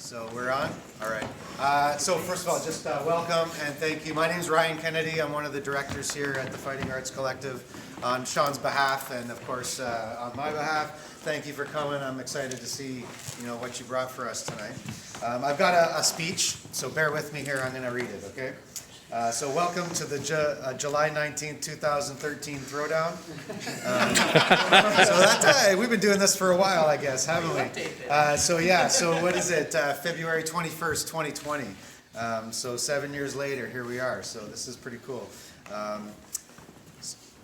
So we're on? All right. So first of all, just welcome and thank you. My name is Ryan Kennedy. I'm one of the directors here at the Fighting Arts Collective. On Sean's behalf and of course on my behalf, thank you for coming. I'm excited to see what you brought for us tonight. I've got a speech, so bear with me here. I'm going to read it, okay? So welcome to the July 19th, 2013 Throwdown. So we've been doing this for a while, I guess, haven't we? So what is it? February 21st, 2020. So 7 years later, here we are. So this is pretty cool.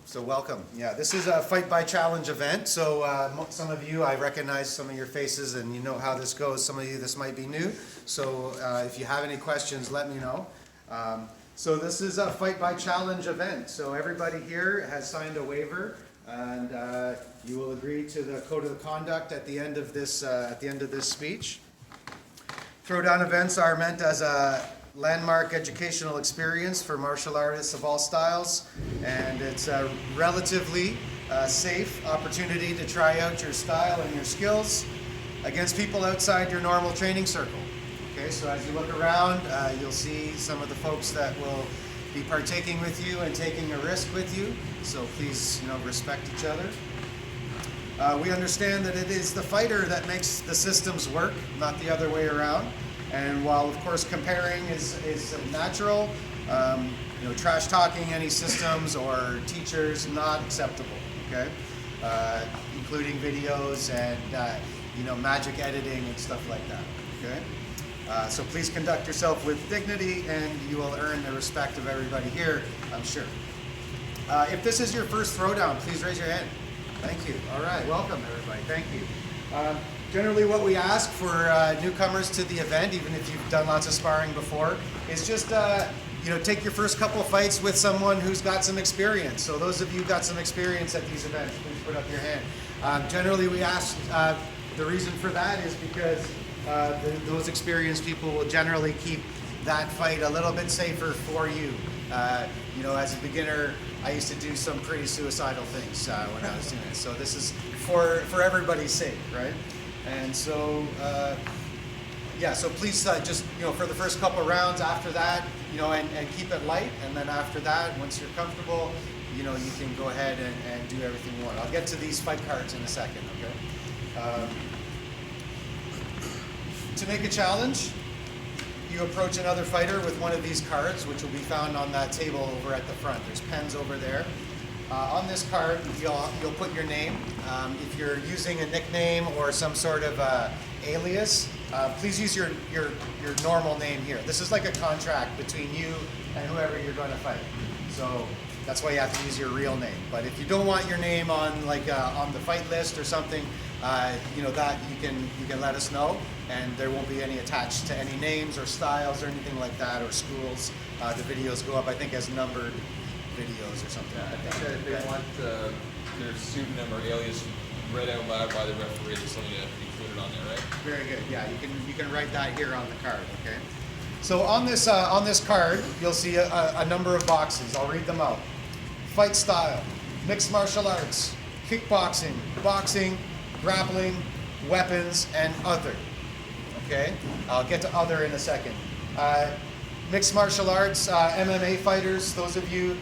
So welcome. Yeah, this is a Fight by Challenge event. So some of you, I recognize some of your faces and you know how this goes. Some of you, this might be new. So if you have any questions, let me know. So this is a Fight by Challenge event. So everybody here has signed a waiver, and you will agree to the code of conduct at the end of this speech. Throwdown events are meant as a landmark educational experience for martial artists of all styles, and it's a relatively safe opportunity to try out your style and your skills against people outside your normal training circle. Okay, so as you look around, you'll see some of the folks that will be partaking with you and taking a risk with you. So please, respect each other. We understand that it is the fighter that makes the systems work, not the other way around. And while, of course, comparing is natural, trash talking any systems or teachers not acceptable. Okay, including videos and magic editing and stuff like that. Okay. So please conduct yourself with dignity and you will earn the respect of everybody here, I'm sure. If this is your first Throwdown, please raise your hand. Thank you. All right, welcome everybody. Thank you. Generally what we ask for newcomers to the event, even if you've done lots of sparring before, is just take your first couple of fights with someone who's got some experience. So those of you who got some experience at these events, please put up your hand. Generally we ask, the reason for that is because those experienced people will generally keep that fight a little bit safer for you. As a beginner, I used to do some pretty suicidal things when I was doing it. So this is for everybody's sake, right? And so, so please just, for the first couple of rounds after that, and keep it light. And then after that, once you're comfortable, you can go ahead and do everything you want. I'll get to these fight cards in a second, okay? To make a challenge, you approach another fighter with one of these cards, which will be found on that table over at the front. There's pens over there. On this card, you'll put your name. If you're using a nickname or some sort of alias, please use your normal name here. This is like a contract between you and whoever you're going to fight. So that's why you have to use your real name. But if you don't want your name on on the fight list or something, that you can let us know, and there won't be any attached to any names or styles or anything like that, or schools. The videos go up, I think, as numbered videos or something. Yeah, I think that if they want their pseudonym or alias read out loud by the referee, there's something to be included on there, right? Very good. Yeah, you can write that here on the card. Okay. So on this card, you'll see a number of boxes. I'll read them out. Fight style, mixed martial arts, kickboxing, boxing, grappling, weapons, and other. Okay, I'll get to other in a second. Mixed martial arts, MMA fighters, those of you,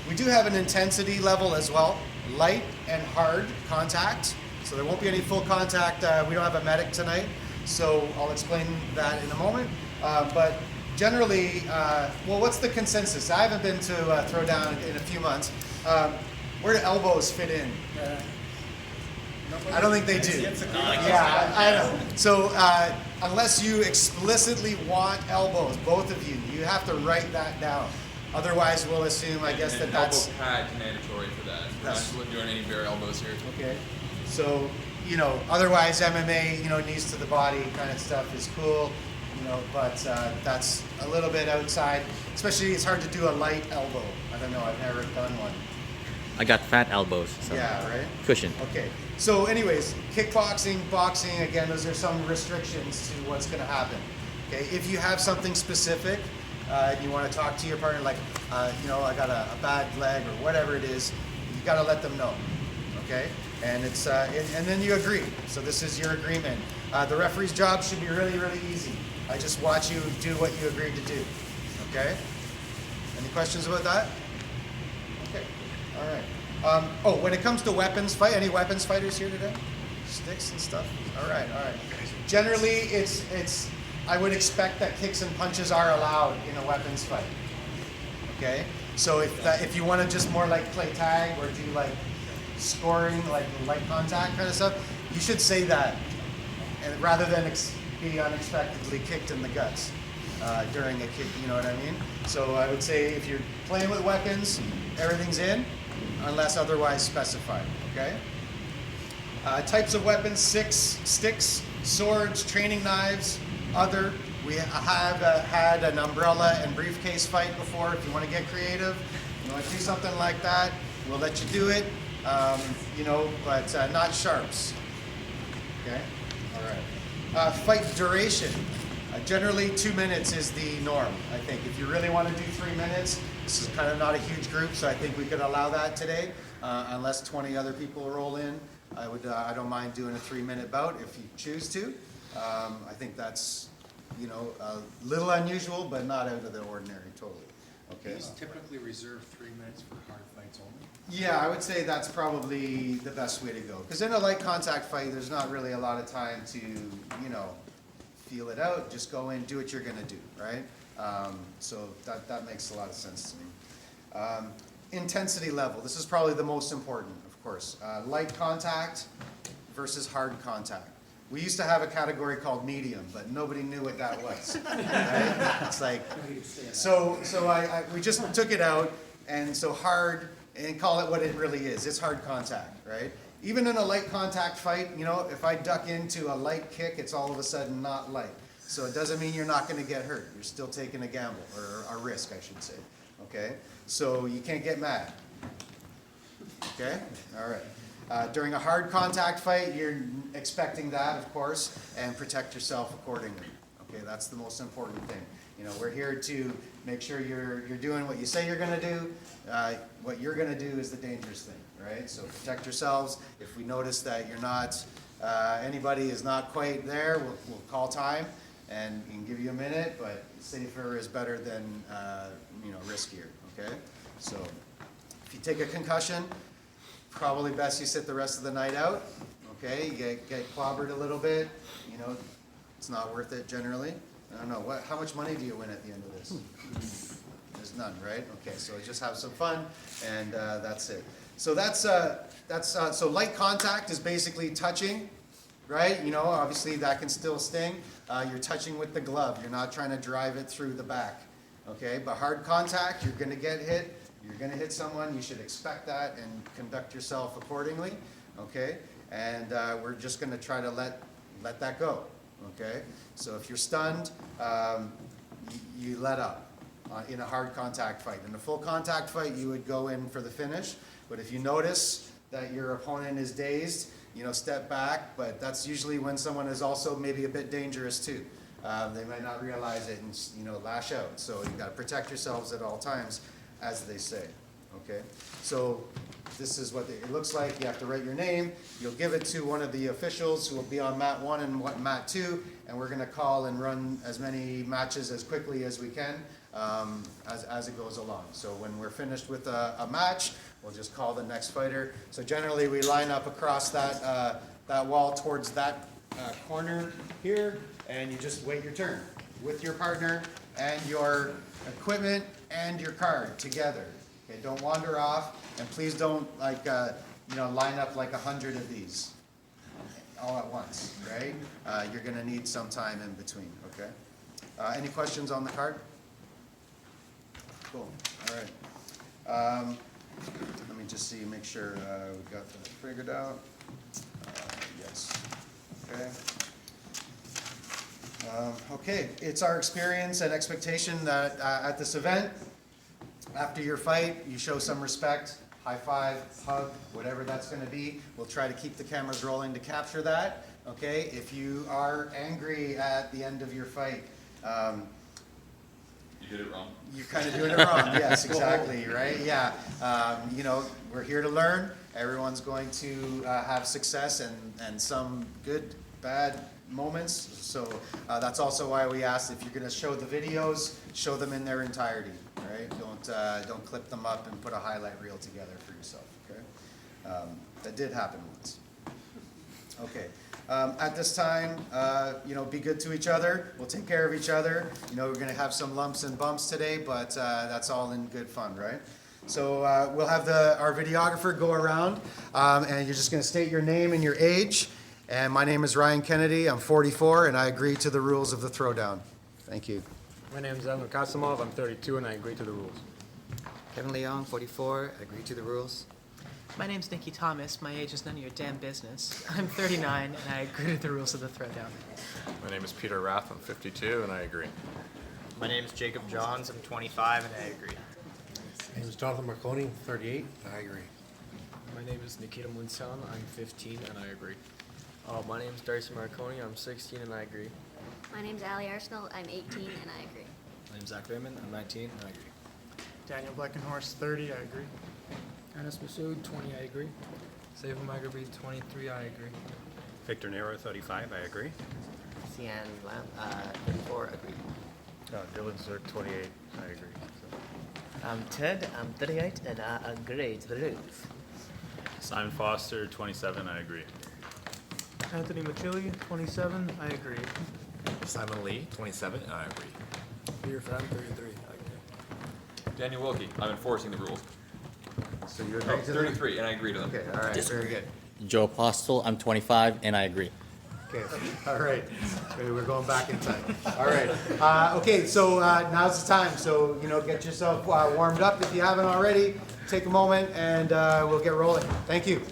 we do have an intensity level as well, light and hard contact. So there won't be any full contact. We don't have a medic tonight, so I'll explain that in a moment. But generally, what's the consensus? I haven't been to Throwdown in a few months. Where do elbows fit in? I don't think they do. Yeah, I know. So unless you explicitly want elbows, both of you, you have to write that down. Otherwise, we'll assume, I guess, that that's... elbow pad's mandatory for that. We're not doing any bare elbows here. Okay. So, otherwise MMA, knees to the body kind of stuff is cool, but that's a little bit outside. Especially, it's hard to do a light elbow. I don't know, I've never done one. I got fat elbows. So yeah, right? Cushion. Okay. So anyways, kickboxing, boxing, again, those are some restrictions to what's going to happen. Okay. If you have something specific and you want to talk to your partner, like, I got a bad leg or whatever it is, you got to let them know. Okay. And it's and then you agree. So this is your agreement. The referee's job should be really, really easy. I just watch you do what you agreed to do. Okay? Any questions about that? Okay. All right. Oh, when it comes to weapons fight, any weapons fighters here today? Sticks and stuff? All right, all right. Generally, I would expect that kicks and punches are allowed in a weapons fight. Okay? So if you want to just more like play tag or do like scoring, like light contact kind of stuff, you should say that, and rather than be unexpectedly kicked in the guts during a kick, you know what I mean? So I would say if you're playing with weapons, everything's in, unless otherwise specified, okay? Types of weapons: sticks, swords, training knives, other. We have had an umbrella and briefcase fight before. If you want to get creative, you want to do something like that, we'll let you do it, you know, but not sharps, okay? All right. Fight duration. Generally 2 minutes is the norm, I think. If you really want to do 3 minutes, this is kind of not a huge group, so I think we could allow that today, unless 20 other people roll in. I don't mind doing a 3-minute bout if you choose to. I think that's, you know, a little unusual, but not out of the ordinary, totally. Okay. These typically reserve 3 minutes for hard fights only? Yeah, I would say that's probably the best way to go. Because in a light contact fight, there's not really a lot of time to, you know, feel it out. Just go in, do what you're going to do, right? So that makes a lot of sense to me. Intensity level. This is probably the most important, of course. Light contact versus hard contact. We used to have a category called medium, but nobody knew what that was. Right? It's like, so we just took it out, and so hard, and call it what it really is. It's hard contact, right? Even in a light contact fight, you know, if I duck into a light kick, it's all of a sudden not light. So it doesn't mean you're not going to get hurt. You're still taking a gamble, or a risk, I should say. Okay? So you can't get mad. Okay? All right. During a hard contact fight, you're expecting that, of course, and protect yourself accordingly. Okay, that's the most important thing. You know, we're here to make sure you're doing what you say you're going to do. What you're going to do is the dangerous thing, right? So protect yourselves. If we notice that you're not, anybody is not quite there, we'll call time and give you a minute. But safer is better than you know, riskier. Okay, so if you take a concussion, probably best you sit the rest of the night out. Okay, you get clobbered a little bit. You know, it's not worth it generally. I don't know, how much money do you win at the end of this? There's none, right? Okay, so just have some fun, and that's it. So so light contact is basically touching, right? You know, obviously that can still sting. You're touching with the glove. You're not trying to drive it through the back. Okay, but hard contact, you're going to get hit. You're going to hit someone. You should expect that and conduct yourself accordingly. Okay, and we're just going to try to let that go. Okay, so if you're stunned, you let up in a hard contact fight. In a full contact fight, you would go in for the finish. But if you notice that your opponent is dazed, you know, step back. But that's usually when someone is also maybe a bit dangerous too. They might not realize it and, you know, lash out. So you've got to protect yourselves at all times, as they say. Okay, so this is what it looks like. You have to write your name. You'll give it to one of the officials who will be on mat 1 and mat 2, and we're going to call and run as many matches as quickly as we can as it goes along. So when we're finished with a match, we'll just call the next fighter. So generally we line up across that wall towards that corner here, and you just wait your turn with your partner and your equipment and your card together. Okay, don't wander off, and please don't you know, line up like 100 of these all at once, right? You're going to need some time in between. Okay. Any questions on the card? Cool. All right. Let me just see, make sure we got that figured out. Yes. Okay. Okay, it's our experience and expectation that at this event, after your fight, you show some respect, high five, hug, whatever that's going to be. We'll try to keep the cameras rolling to capture that. Okay, if you are angry at the end of your fight, You did it wrong. you're kind of doing it wrong. Yes, exactly, right? Yeah, you know, we're here to learn. Everyone's going to have success and some good, bad, moments. So that's also why we asked if you're going to show the videos, show them in their entirety. Right? Don't clip them up and put a highlight reel together for yourself. Okay? That did happen once. Okay. At this time, be good to each other. We'll take care of each other. We're going to have some lumps and bumps today, but that's all in good fun, right? So we'll have our videographer go around, and you're just going to state your name and your age. And my name is Ryan Kennedy. I'm 44, and I agree to the rules of the Throwdown. Thank you. My name is Evan Kasimov. I'm 32, and I agree to the rules. Kevin Leong, 44, agree to the rules. My name's Nikki Thomas. My age is none of your damn business. I'm 39, and I agree to the rules of the Throwdown. My name is Peter Rath. I'm 52, and I agree. My name is Jacob Johns. I'm 25, and I agree. My name is Jonathan Marconi, 38, and I agree. My name is Nikita Munsan. I'm 15, and I agree. My name is Darcy Marconi. I'm 16, and I agree. My name's Allie Arsenal. I'm 18, and I agree. My name is Zach Raymond. I'm 19, and I agree. Daniel Bleckenhorst, 30, I agree. Anas Masood, 20, I agree. Saif Magabi, 23, I agree. Victor Nero, 35, I agree. Cian Lam, 34, agree. Dylan Zirk, 28, I agree. I'm Ted. I'm 38, and I agree to the rules. Simon Foster, 27, I agree. Anthony Machili, 27, I agree. Simon Lee, 27, I agree. Peter Fan, 33, I agree. Daniel Wilkie, I'm enforcing the rules. So you Oh, agree to 33, and I agree to them. Okay, all right, very good. Joe Apostle, I'm 25, and I agree. Okay, all right. Okay, we're going back in time. All right. Okay, so now's the time. So, get yourself warmed up if you haven't already. Take a moment and we'll get rolling. Thank you.